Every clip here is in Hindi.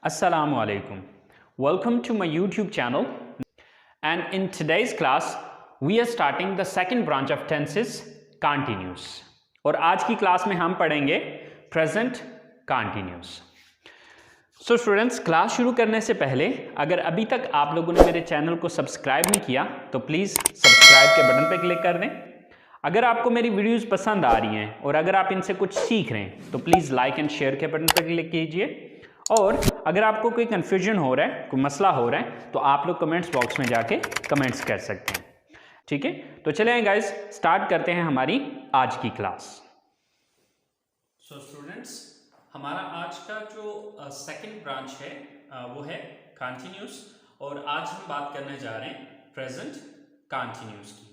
Assalamu alaikum. Welcome to my YouTube channel, and in today's class we are starting the second branch of tenses, continuous. और आज की क्लास में हम पढ़ेंगे present continuous. So students, class शुरू करने से पहले अगर अभी तक आप लोगों ने मेरे चैनल को सब्सक्राइब नहीं किया तो प्लीज़ सब्सक्राइब के बटन पर क्लिक कर दें। अगर आपको मेरी वीडियोस पसंद आ रही हैं और अगर आप इनसे कुछ सीख रहे हैं तो प्लीज़ लाइक एंड शेयर के बटन पर क्लिक कीजिए। और अगर आपको कोई कन्फ्यूजन हो रहा है, कोई मसला हो रहा है, तो आप लोग कमेंट्स बॉक्स में जाके कमेंट्स कर सकते हैं। ठीक है, तो चलें गाइस, स्टार्ट करते हैं हमारी आज की क्लास। सो स्टूडेंट्स, हमारा आज का जो सेकंड ब्रांच है वो है कंटिन्यूस, और आज हम बात करने जा रहे हैं प्रेजेंट कंटिन्यूस की।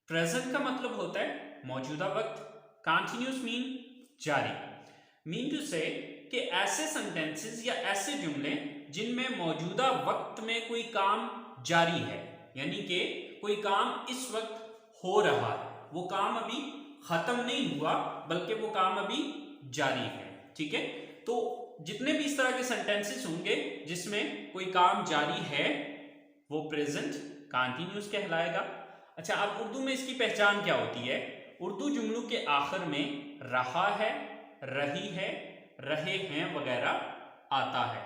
प्रेजेंट का मतलब होता है मौजूदा वक्त, कंटिन्यूस मीन जारी, मीन टू से कि ऐसे सेंटेंसेस या ऐसे जुमले जिनमें मौजूदा वक्त में कोई काम जारी है, यानी कि कोई काम इस वक्त हो रहा है, वो काम अभी खत्म नहीं हुआ बल्कि वो काम अभी जारी है। ठीक है, तो जितने भी इस तरह के सेंटेंसेस होंगे जिसमें कोई काम जारी है वो प्रेजेंट कंटिन्यूस कहलाएगा। अच्छा, अब उर्दू में इसकी पहचान क्या होती है? उर्दू जुमलों के आखिर में रहा है, रही है, रहे हैं वगैरह आता है।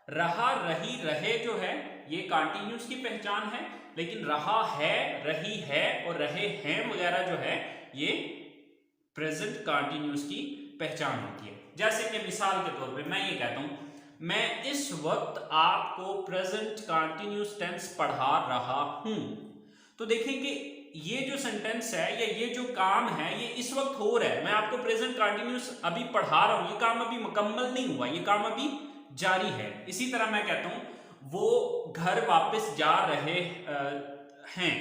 रहा, रही, रहे जो है ये कंटिन्यूस की पहचान है, लेकिन रहा है, रही है और रहे हैं वगैरह जो है ये प्रेजेंट कंटिन्यूस की पहचान होती है। जैसे कि मिसाल के तौर पे मैं ये कहता हूं, मैं इस वक्त आपको प्रेजेंट कंटिन्यूस टेंस पढ़ा रहा हूं, तो देखें कि ये जो सेंटेंस है या ये जो काम है ये इस वक्त हो रहा है। मैं आपको प्रेजेंट कंटिन्यूस अभी पढ़ा रहा हूं, ये काम अभी मुकम्मल नहीं हुआ, ये काम अभी जारी है। इसी तरह मैं कहता हूं वो घर वापस जा रहे हैं,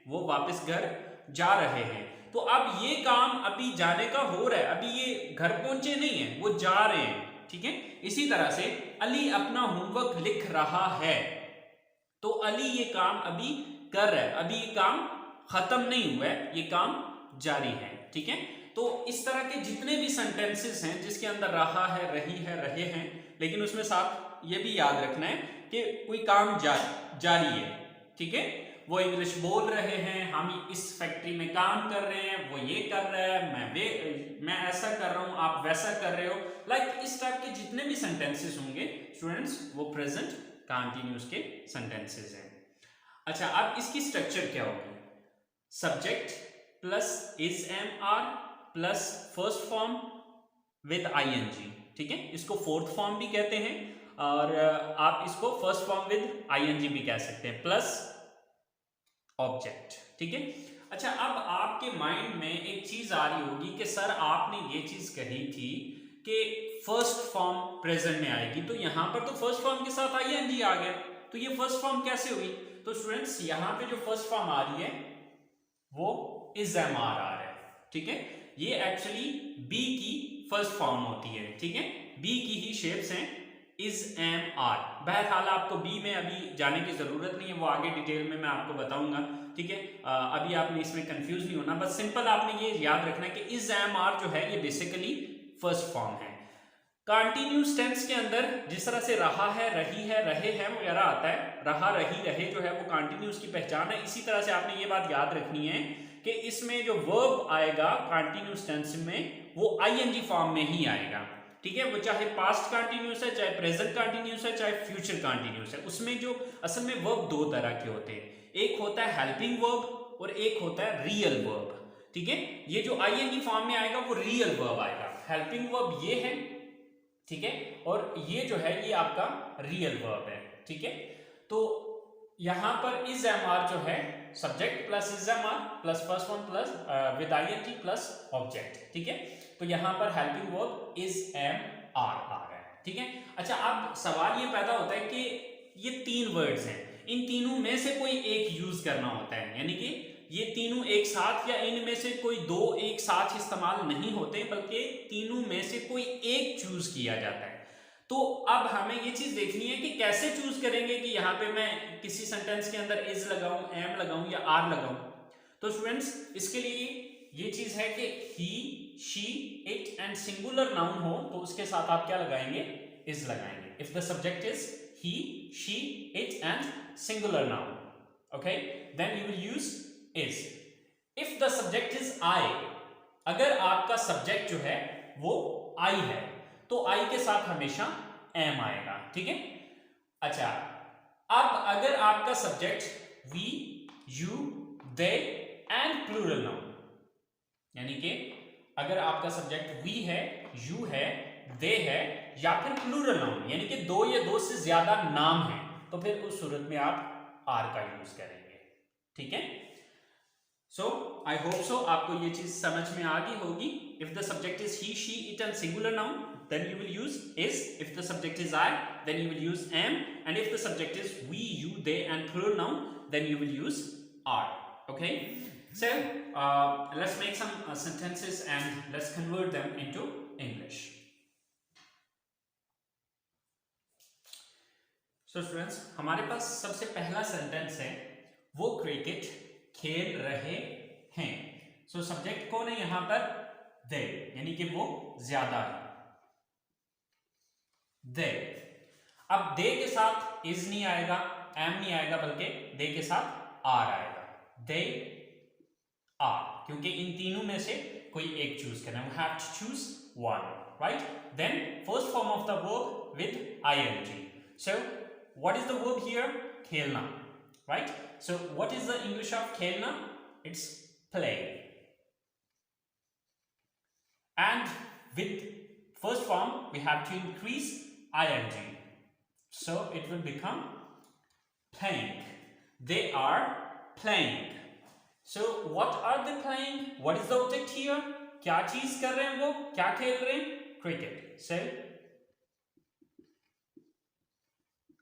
वो वापस घर जा रहे हैं, तो अब ये काम अभी जाने का हो रहा है, अभी ये घर पहुंचे नहीं है, वो जा रहे हैं। ठीक है, इसी तरह से अली अपना होमवर्क लिख रहा है, तो अली ये काम अभी कर रहा है, अभी ये काम खत्म नहीं हुआ है, ये काम जारी है। ठीक है, तो इस तरह के जितने भी सेंटेंसेस हैं जिसके अंदर रहा है, रही है, रहे हैं, लेकिन उसमें साथ ये भी याद रखना है कि कोई काम जारी है। ठीक है, वो इंग्लिश बोल रहे हैं, हम इस फैक्ट्री में काम कर रहे हैं, वो ये कर रहा है, मैं ऐसा कर रहा हूं, आप वैसा कर रहे हो, लाइक इस टाइप के जितने भी सेंटेंसेस होंगे स्टूडेंट्स वो प्रेजेंट कंटिन्यूस के सेंटेंसेस हैं। अच्छा, अब इसकी स्ट्रक्चर क्या होगी? Subject plus is am are plus first form with ING. ठीक है, इसको फोर्थ फॉर्म भी कहते हैं और आप इसको फर्स्ट फॉर्म विद आईएनजी भी कह सकते हैं, प्लस ऑब्जेक्ट। ठीक है, अच्छा, अब आपके माइंड में एक चीज आ रही होगी कि सर आपने ये चीज कही थी कि फर्स्ट फॉर्म प्रेजेंट में आएगी, तो यहां पर तो फर्स्ट फॉर्म के साथ आईएनजी आ गया, तो ये फर्स्ट फॉर्म कैसे हुई? तो स्टूडेंट्स, यहां पे जो फर्स्ट फॉर्म आ रही है वो इज एम आर आ रहा है। ठीक है, ये एक्चुअली बी की फर्स्ट फॉर्म होती है। ठीक है, बी की ही शेप्स हैं इज एम आर। बहरहाल आपको बी में अभी जाने की जरूरत नहीं है, वो आगे डिटेल में मैं आपको बताऊंगा। ठीक है, अभी आपने इसमें कंफ्यूज नहीं होना, बस सिंपल आपने ये याद रखना है कि इज एम आर जो है ये बेसिकली फर्स्ट फॉर्म है। कंटिन्यूस टेंस के अंदर जिस तरह से रहा है, रही है, रहे हैं वगैरह आता है, रहा, रही, रहे जो है वो कंटिन्यूस की पहचान है। इसी तरह से आपने ये बात याद रखनी है कि इसमें जो वर्ब आएगा कंटिन्यूस टेंस में वो आईएनजी फॉर्म में ही आएगा। ठीक है, वो चाहे पास्ट कंटिन्यूस है, चाहे प्रेजेंट कंटिन्यूस है, चाहे फ्यूचर कंटिन्यूस है। उसमें जो असल में वर्ब दो तरह के होते हैं, एक होता है हेल्पिंग वर्ब और एक होता है रियल वर्ब। ठीक है, ये जो आईएनजी फॉर्म में आएगा वो रियल वर्ब आएगा, हेल्पिंग वर्ब ये है। ठीक है, और ये जो है ये आपका रियल वर्ब है। ठीक है, तो यहां पर इज एम आर जो है subject plus is am are plus first form plus with ING plus object. ठीक है, तो यहां पर helping verb is am are आ रहा है। ठीक है, अच्छा, अब सवाल ये पैदा होता है कि ये तीन वर्ड्स हैं, इन तीनों में से कोई एक यूज करना होता है, यानी कि ये तीनों एक साथ या इनमें से कोई दो एक साथ इस्तेमाल नहीं होते, बल्कि तीनों में से कोई एक चूज किया जाता है। तो अब हमें ये चीज देखनी है कि कैसे चूज करेंगे कि यहाँ पे मैं किसी सेंटेंस के अंदर इज लगाऊं, एम लगाऊं या आर लगाऊं। तो स्टूडेंट्स, इसके लिए ये चीज है कि he, she, it and singular noun हो तो उसके साथ आप क्या लगाएंगे? is लगाएंगे. If the subject is he, she, it and singular noun, okay, then you will use is. If the subject is I, अगर आपका subject जो है वो I है तो I के साथ हमेशा am आएगा. ठीक है. अच्छा, अब अगर आपका subject we, you, they and plural noun, यानी कि अगर आपका सब्जेक्ट we है, you है, they है या फिर प्लूरल नाउन यानी कि दो या दो से ज्यादा नाम है, तो फिर उस सूरत में आप आर का यूज करेंगे. ठीक है. सो आई होप सो आपको ये चीज समझ में आ गई होगी. If the subject is he, she, it and singular noun, then you will use is. If the subject is I, then you will use am. And if the subject is we, you, they and plural noun, then you will use are. Okay. So let's make some sentences and let's convert them into English. So students, हमारे पास सबसे पहला सेंटेंस है वो क्रिकेट खेल रहे हैं. So सब्जेक्ट कौन है यहां पर? they, यानी कि वो ज्यादा है. they. अब they के साथ is नहीं आएगा, am नहीं आएगा, बल्कि they के साथ are आएगा. they are, क्योंकि इन तीनों में से कोई एक चूज करना है. We have to choose one, right? Then first form of the verb with ing. So what is the verb here? खेलना, right? So what is the English of खेलना? It's play. And with first form we have to increase ing. So it will become playing. They are playing. So what are they playing? What is the object here? क्या चीज कर रहे हैं वो? क्या खेल रहे हैं? Cricket. So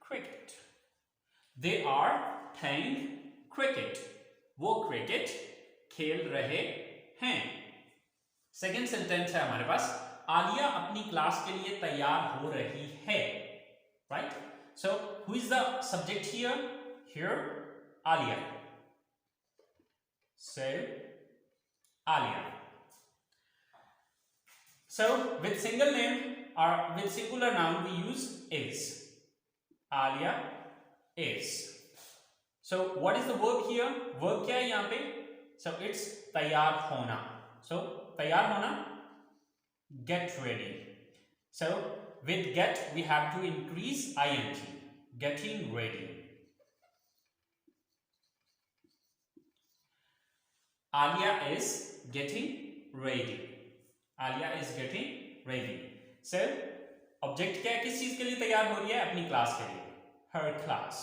cricket. They are playing cricket. वो क्रिकेट खेल रहे हैं. सेकेंड सेंटेंस है हमारे पास, आलिया अपनी क्लास के लिए तैयार हो रही है. Write. So who is the subject here? Here Alia. So Alia. So with single name or with singular noun we use is. Alia is. So what is the verb here? Verb क्या है यहाँ पे? So it's तैयार होना. So तैयार होना, get ready. So with get we have to increase ing. Getting ready. Alia is getting ready. Alia is getting ready. So object क्या है? किस चीज के लिए तैयार हो रही है? अपनी क्लास के लिए. Her class.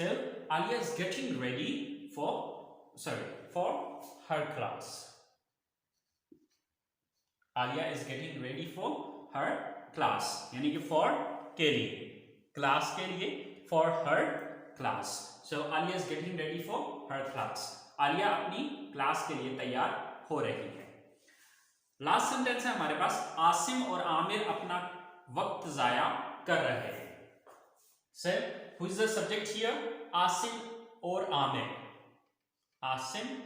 So Alia is getting ready for her class. Alia is getting ready for her class. यानी कि for के लिए, क्लास के लिए, for her class. So Alia is getting ready for her class. Alia अपनी क्लास के लिए तैयार हो रही है. लास्ट सेंटेंस है हमारे पास, आसिम और आमिर अपना वक्त जाया कर रहे हैं. So who is the subject here? Asim और Aamir. Asim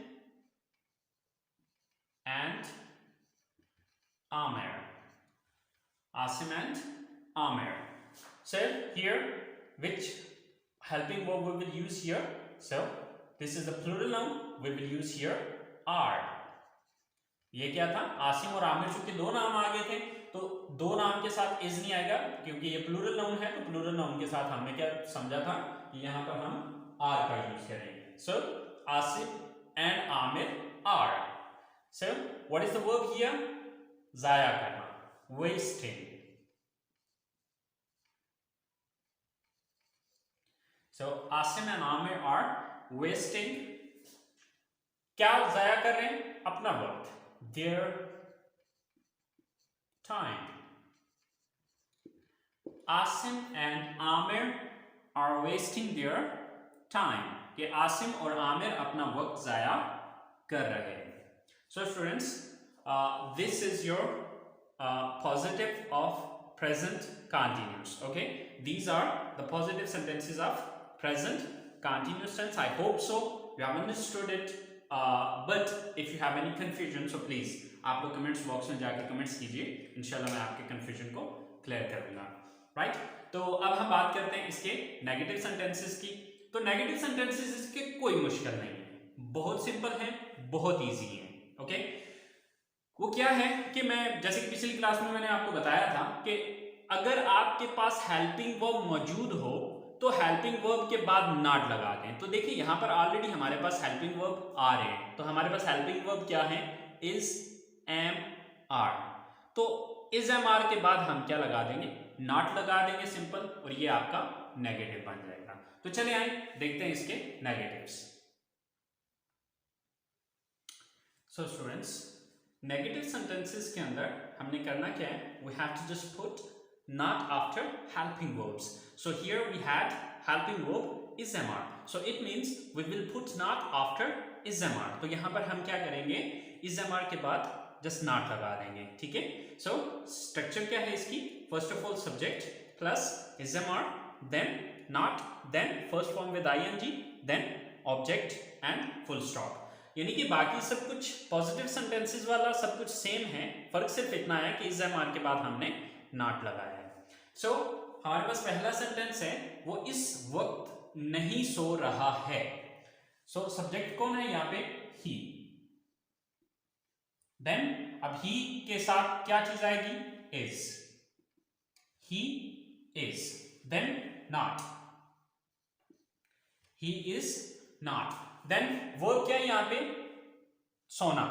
and Amir. Asim and Amir. So here which helping verb we will use here? So this is the plural noun, we will use here are. ये क्या था? आसिम और आमिर चूंकि दो नाम आ गए थे तो दो नाम के साथ इज नहीं आएगा, क्योंकि ये प्लूरल नाउन है. तो प्लूरल नाउन के साथ हमने क्या समझा था कि यहां पर हम आर का यूज करेंगे. So Asim and Aamir are. So what is the verb here? जाया करना, wasting. So Asim and Amir are wasting. क्या जाया कर रहे हैं? अपना वक्त. Their time. Asim and Amir are wasting their time. कि आसिम और आमिर अपना वक्त जाया कर रहे हैं. So students, this is your positive of present continuous. Okay, these are the positive sentences of present continuous tense. I hope so you have understood it. But if you have any confusion so please आप लोग कमेंट्स बॉक्स में जाके कमेंट्स कीजिए, इंशाल्लाह मैं आपके कंफ्यूजन को क्लियर कर दूंगा। राइट, तो अब हम बात करते हैं इसके नेगेटिव सेंटेंसेस की। तो नेगेटिव सेंटेंसेस इसके कोई मुश्किल नहीं है, बहुत सिंपल है, बहुत इजी है। ओके, वो क्या है कि मैं जैसे कि पिछली क्लास में मैंने आपको बताया था कि अगर आपके पास हेल्पिंग वर्ब मौजूद हो तो हेल्पिंग वर्ब के बाद नॉट लगा दें। तो देखिए यहाँ पर ऑलरेडी हमारे पास हेल्पिंग वर्ब आ रहे हैं, तो हमारे पास हेल्पिंग वर्ब क्या है, इज एम आर। तो इज एम आर के बाद हम क्या लगा देंगे, नॉट लगा देंगे सिंपल, और ये आपका नेगेटिव बन जाएगा। तो चले आए देखते हैं इसके negatives. So students, negative sentences के अंदर हमने करना क्या है, we have to just put not after helping verbs. So here we had helping verb is mr, so it means we will put not after is mr। तो यहाँ पर हम क्या करेंगे, is mr के बाद just not लगा देंगे। ठीक है, so structure क्या है इसकी, first of all subject plus is mr, then not, then first form with ing, then object and full stop। यानी कि बाकी सब कुछ पॉजिटिव सेंटेंसेस वाला सब कुछ सेम है, फर्क सिर्फ इतना है कि is mr के बाद हमने नॉट लगाया है। सो हमारे पास पहला सेंटेंस है, वो इस वक्त नहीं सो रहा है। सो सब्जेक्ट कौन है यहाँ पे, ही। देन अब ही के साथ क्या चीज आएगी, is, he is, then not, he is not, then verb क्या है यहाँ पे, सोना,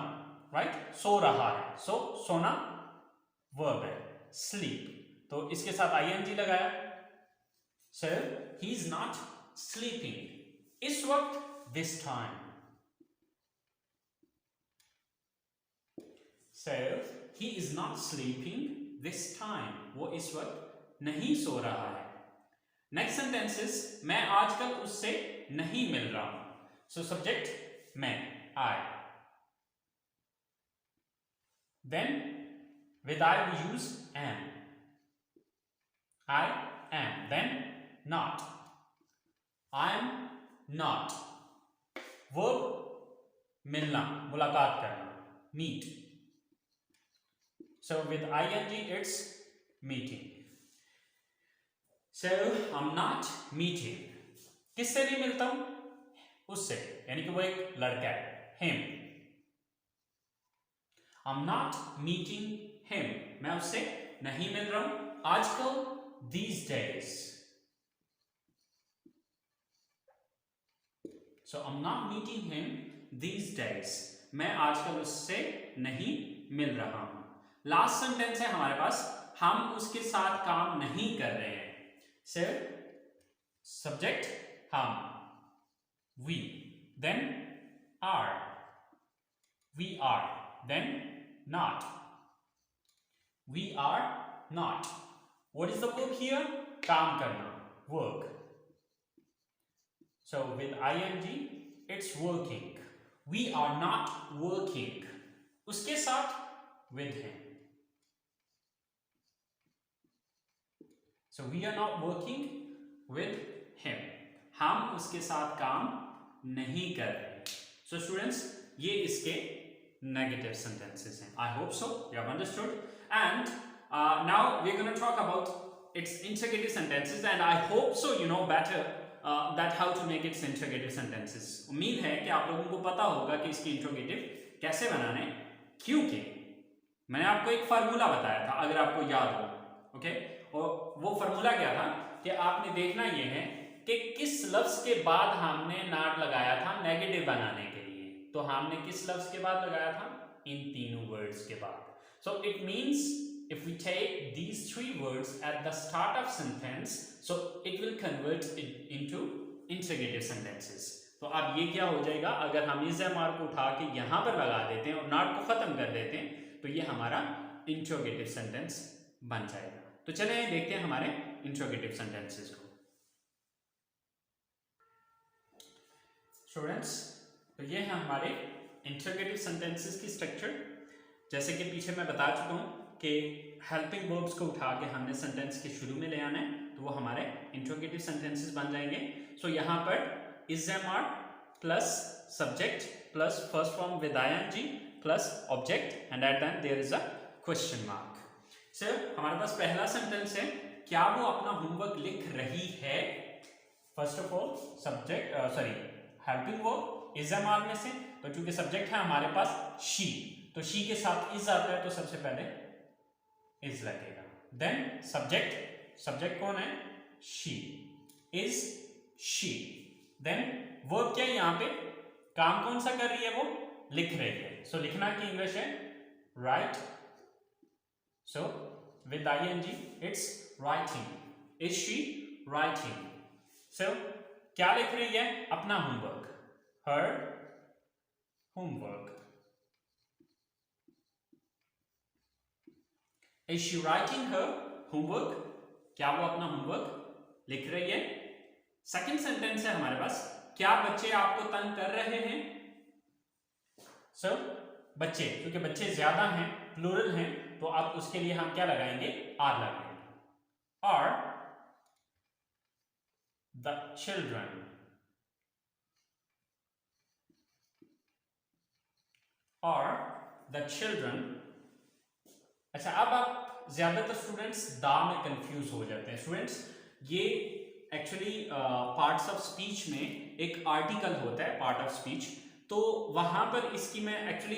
राइट, सो रहा है, सो सोना वर्ब है, sleep, तो इसके साथ ing लगाया, so he is not sleeping इस वक्त, this time, so he is not sleeping this time, वो इस वक्त नहीं सो रहा है। नेक्स्ट सेंटेंसेस, मैं आजकल उससे नहीं मिल रहा हूं, सो सब्जेक्ट मैं, I, then with I we use am, I am, then not, I am not, verb मिलना, मुलाकात करना, meet, so with ing it's meeting, so I'm not meeting, किससे नहीं मिलता हूं, उससे, यानी कि वो एक लड़का है, him, I'm not meeting him, मैं उससे नहीं मिल रहा हूं आजकल, these days, so I'm not meeting him these days, मैं आजकल उससे नहीं मिल रहा हूं। लास्ट सेंटेंस है हमारे पास, हम उसके साथ काम नहीं कर रहे हैं, so सब्जेक्ट हम, we, then are, we are, then not, we are not, what is the verb here, काम करना, work, so with ing it's working, we are not working, उसके साथ with him, so we are not working with him, हम उसके साथ काम नहीं कर रहे। so students, ये इसके negative sentences हैं। I hope so you have understood, and now we're going to talk about its interrogative sentences, and I hope so you know better that how to make its interrogative sentences। उम्मीद है कि आप लोगों को पता होगा कि इसकी interrogative कैसे बनाने, क्योंकि मैंने आपको एक फार्मूला बताया था अगर आपको याद हो, ओके, और वो फार्मूला क्या था कि आपने देखना ये है कि किस लफ्ज के बाद हमने नॉट लगाया था नेगेटिव बनाने के लिए, तो हमने किस लफ्ज के बाद लगाया था, इन तीनों वर्ड्स के बाद। So it means if we take these three words at the start of sentence, so it will convert it into interrogative sentences। तो अब ये क्या हो जाएगा, अगर हम इस एम आर को उठा के यहाँ पर लगा देते हैं और नॉट को खत्म कर देते हैं तो ये हमारा इंट्रोगेटिव सेंटेंस बन जाएगा। तो चलिए देखते हैं हमारे इंट्रोगेटिव सेंटेंसेस को। स्टूडेंट्स, तो ये है हमारे इंट्रोगेटिव सेंटेंसेस की स्ट्रक्चर। जैसे कि पीछे मैं बता चुका हूँ कि हेल्पिंग वर्ब्स को उठा के हमने सेंटेंस के शुरू में ले आना है, तो वो हमारे इंट्रोगेटिव सेंटेंसेस बन जाएंगे। सो यहाँ पर is am are plus subject plus first form with ing plus object and at the end there is a question mark. So हमारे पास पहला सेंटेंस है, क्या वो अपना होमवर्क लिख रही है. First of all subject helping verb is am are में से, तो चूंकि सब्जेक्ट है हमारे पास शी, तो शी के साथ इज आता है तो सबसे पहले इज लगेगा. देन सब्जेक्ट कौन है, she, is she. Then verb क्या है, यहाँ पे काम कौन सा कर रही है, वो लिख रही है. सो लिखना की इंग्लिश है write. So with ing it's writing. Is she writing. सो क्या लिख रही है, अपना homework, her homework. Is she writing her homework, क्या वो अपना होमवर्क लिख रही है. सेकंड सेंटेंस है हमारे पास, क्या बच्चे आपको तंग कर रहे हैं. सो बच्चे, क्योंकि बच्चे ज्यादा हैं, प्लूरल हैं, तो आप उसके लिए हम क्या लगाएंगे, आर लगाएंगे. और द चिल्ड्रन, और द चिल्ड्रन. अच्छा, अब आप ज्यादातर स्टूडेंट्स दा में कंफ्यूज हो जाते हैं. स्टूडेंट्स, ये एक्चुअली पार्ट्स ऑफ स्पीच में एक आर्टिकल होता है, पार्ट ऑफ स्पीच, तो वहां पर इसकी मैं एक्चुअली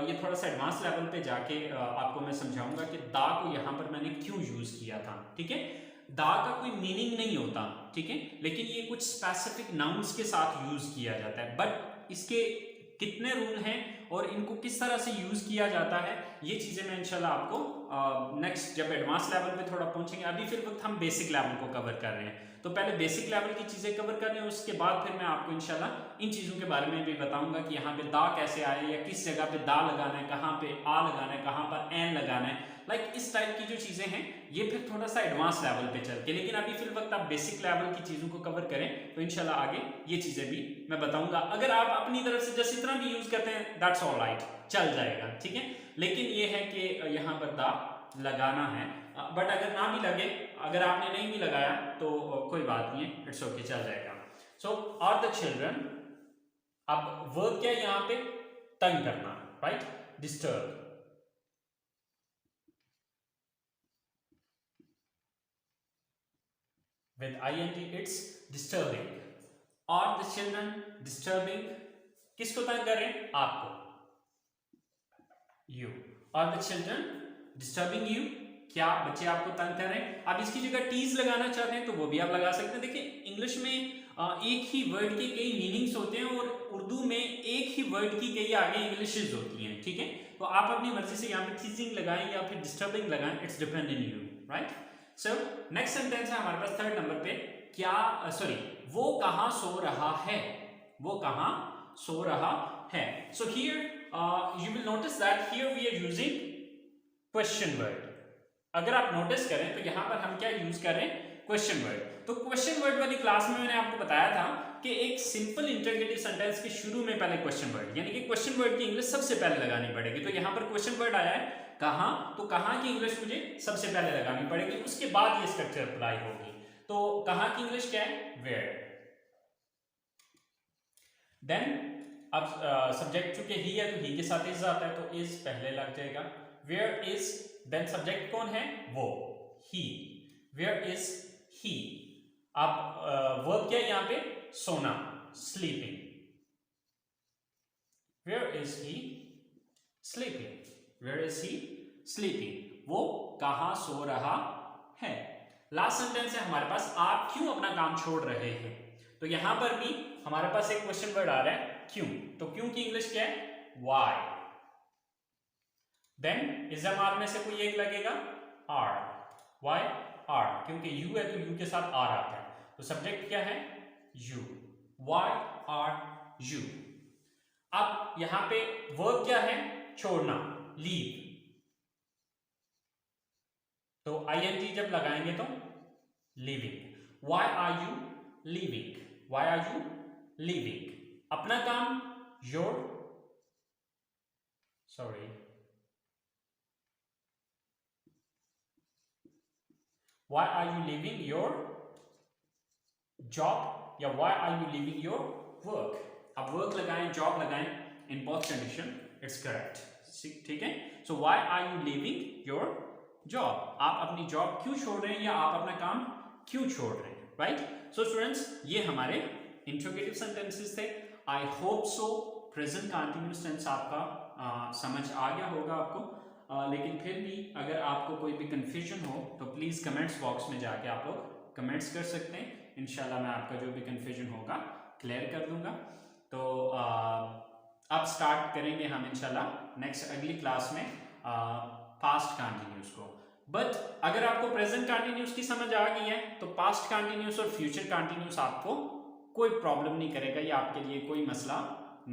ये थोड़ा सा एडवांस लेवल पे जाके आपको मैं समझाऊंगा कि दा को यहाँ पर मैंने क्यों यूज किया था. ठीक है, दा का कोई मीनिंग नहीं होता, ठीक है, लेकिन ये कुछ स्पेसिफिक नाउन्स के साथ यूज किया जाता है. बट इसके कितने रूल हैं और इनको किस तरह से यूज किया जाता है, ये चीजें मैं इंशाल्लाह आपको नेक्स्ट जब एडवांस लेवल पे थोड़ा पहुंचेंगे. अभी फिर वक्त हम बेसिक लेवल को कवर कर रहे हैं, तो पहले बेसिक लेवल की चीजें कवर कर रहे हैं, उसके बाद फिर मैं आपको इंशाल्लाह इन चीजों के बारे में भी बताऊंगा कि यहाँ पे दा कैसे आए, या किस जगह पे दा लगाना है, कहाँ पे आ लगाना है, कहाँ पर एन लगाना है. लाइक इस टाइप की जो चीजें हैं ये फिर थोड़ा सा एडवांस लेवल पे चल के, लेकिन अभी फिर वक्त आप बेसिक लेवल की चीजों को कवर करें तो इंशाल्लाह आगे ये चीजें भी मैं बताऊंगा. अगर आप अपनी तरफ से जैसे इतना भी यूज करते हैं दैट्स ऑल राइट, चल जाएगा. ठीक है, लेकिन ये है कि यहाँ पर दा लगाना है. बट अगर ना भी लगे, अगर आपने नहीं भी लगाया तो कोई बात नहीं है, इट्स ओके, चल जाएगा. सो आर द चिल्ड्रन, अब वर्ब क्या है यहाँ पे, तंग करना, right, disturb. With ing it's disturbing. Are the children disturbing? किसको तंग कर रहे हैं, आपको, you. Are the children disturbing you? क्या बच्चे आपको तंग कर रहे हैं. अब इसकी जगह टीज लगाना चाहते हैं तो वो भी आप लगा सकते हैं. देखिए, इंग्लिश में एक ही वर्ड के कई मीनिंग्स होते हैं और उर्दू में एक ही वर्ड की कई आगे इंग्लिशेस होती हैं. ठीक है, तो आप अपनी मर्जी से यहाँ पे टीजिंग लगाएं या फिर डिस्टर्बिंग लगाएं, it's depend in you, right. So next sentence है हमारे पास थर्ड नंबर पे, क्या वो कहां सो रहा है, वो कहां सो रहा है. So here you will notice that here we are using question word. अगर आप नोटिस करें तो यहां पर हम क्या यूज कर रहे हैं, क्वेश्चन वर्ड. तो क्वेश्चन वर्ड वाली क्लास में मैंने आपको बताया था कि एक सिंपल इंटरोगेटिव सेंटेंस के शुरू में पहले क्वेश्चन वर्ड, यानी कि क्वेश्चन वर्ड की इंग्लिश सबसे पहले लगानी पड़ेगी. तो यहां पर क्वेश्चन वर्ड आया है कहां, तो कहां की इंग्लिश मुझे सबसे पहले लगानी पड़ेगी, उसके बाद ये स्ट्रक्चर अप्लाई होगी. तो कहां की इंग्लिश क्या है, वेयर. देन अब सब्जेक्ट चूंकि ही है तो ही के साथ इज आता है तो इज पहले लग जाएगा. वेयर इज, देन सब्जेक्ट कौन है, वो, ही. वेयर इज ही. अब वर्ब क्या है यहाँ पे, सोना, sleeping. Where is he sleeping. Where is he sleeping? वो कहां सो रहा है. लास्ट सेंटेंस है हमारे पास, आप क्यों अपना काम छोड़ रहे हैं. तो यहां पर भी हमारे पास एक क्वेश्चन वर्ड आ रहा है, क्यों. तो क्यों की इंग्लिश क्या है, why. Then is am are में से कोई एक लगेगा, आर. why आर, क्योंकि यू है तो यू के साथ आर आता है. तो सब्जेक्ट क्या है, यू. why are you. अब यहां पे वर्ब क्या है, छोड़ना, लीव. तो ing जब लगाएंगे तो leaving. why are you leaving? why are you leaving? अपना काम, your, sorry, why are you leaving your job या why are you leaving your work? आप वर्क लगाएं, जॉब लगाएं, in both condition it's correct, ठीक है। So why are you leaving your job, आप अपनी जॉब क्यों छोड़ रहे हैं या आप अपना काम क्यों छोड़ रहे हैं, राइट। सो स्टूडेंट्स, ये हमारे इंट्रोगेटिव सेंटेंसेस थे। I hope so present continuous tense आपका समझ आ गया होगा आपको, लेकिन फिर भी अगर आपको कोई भी कंफ्यूजन हो तो प्लीज़ कमेंट्स बॉक्स में जाके आप लोग कमेंट्स कर सकते हैं। इंशाल्लाह मैं आपका जो भी कंफ्यूजन होगा क्लियर कर दूंगा। तो अब स्टार्ट करेंगे हम इंशाल्लाह नेक्स्ट अगली क्लास में पास्ट कंटिन्यूस को। बट अगर आपको प्रेजेंट कंटिन्यूस की समझ आ गई है तो पास्ट कंटिन्यूस और फ्यूचर कंटिन्यूस आपको कोई प्रॉब्लम नहीं करेगा, ये आपके लिए कोई मसला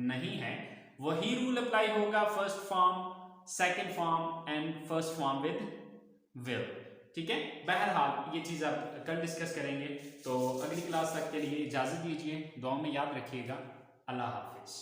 नहीं है। वही रूल अप्लाई होगा first form, second form and first form with will, ठीक है। बहरहाल ये चीज़ आप कल डिस्कस करेंगे। तो अगली क्लास तक के लिए इजाज़त दीजिए, दुआ में याद रखिएगा। अल्लाह हाफिज़।